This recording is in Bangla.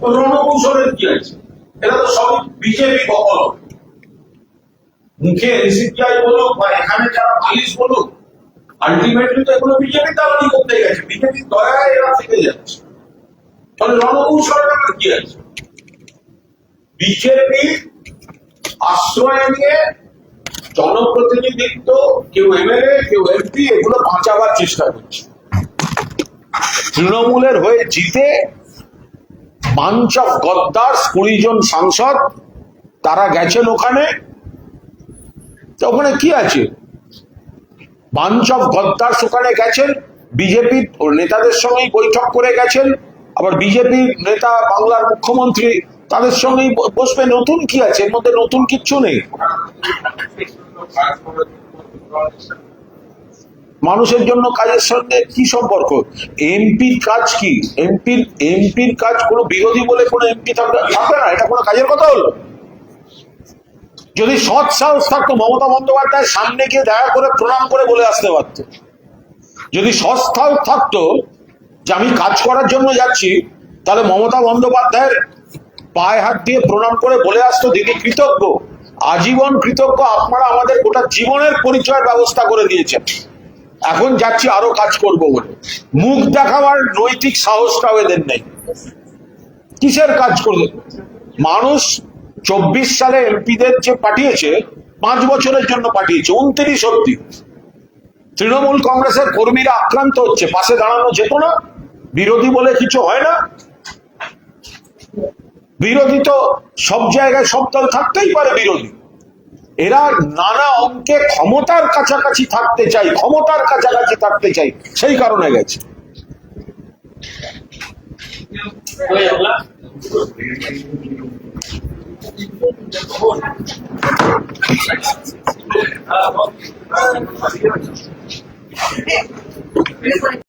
রণকৌশলের কি আছে? এটা তো সব বিজেপি বহল। মুখে এনসিপিআই বলুক বা এখানে যারা পুলিশ বলুক, আলটিমেটলি তো এগুলো বিজেপি দালালি করতে গেছে, বিজেপির দয়ায় এরা থেকে যাচ্ছে। তাহলে রণকৌশলের আবার কি আছে? বিজেপি আশ্রয় নিয়ে জনপ্রতিনিধিত্ব, কেউ এমএলএ, কেউ এমপি, এগুলো বাঁচাবার চেষ্টা করছে। তৃণমূলের হয়ে জিতে বাঞ্চ অফ গদ্দার্স 20 জন সাংসদ তারা গেছেন ওখানে। তো ওখানে কি আছে? বাঞ্চ অফ গদ্দার্স ওখানে গেছেন, বিজেপি নেতাদের সঙ্গেই বৈঠক করে গেছেন, আবার বিজেপি নেতা বাংলার মুখ্যমন্ত্রী তাদের সঙ্গেই বসবে। নতুন কি আছে এর মধ্যে? নতুন কিচ্ছু নেই। মানুষের জন্য কাজের সঙ্গে কি সম্পর্ক? এমপির কাজ কি? এমপির কাজ কোনো বিরোধী বলে কোনো এমপি থাকবে না? এটা কোনো কাজের কথা হলো? যদি সৎ সাহস থাকতো মমতা বন্দ্যোপাধ্যায়ের সামনে গিয়ে দেখা করে প্রণাম করে বলে আসতে পারত। যদি সৎ সাহস থাকতো যে আমি কাজ করার জন্য যাচ্ছি, তাহলে মমতা বন্দ্যোপাধ্যায়ের পায়ে হাত দিয়ে প্রণাম করে বলে আসতো, দিদি কৃতজ্ঞ, আজীবন কৃতজ্ঞ, আপনারা আমাদের গোটা জীবনের পরিচয়ের ব্যবস্থা করে দিয়েছেন, এখন যাচ্ছি আরো কাজ করব বলে। মুখ দেখাবার নৈতিক সাহসটাও এদের নেই। কিসের কাজ করবে? মানুষ 24 সালে এমপিদের যে পাঠিয়েছে, 5 বছরের জন্য পাঠিয়েছে, 29 অব্দি। তৃণমূল কংগ্রেসের কর্মীরা আক্রান্ত হচ্ছে, পাশে দাঁড়ানো যেত না? বিরোধী বলে কিছু হয় না? বিরোধী তো সব জায়গায়, সব দল থাকতেই পারে বিরোধী। এরা নানা অঙ্কে ক্ষমতার কাছাকাছি থাকতে চাই, ক্ষমতার কাছাকাছি থাকতে চাই, সেই কারণে গেছে।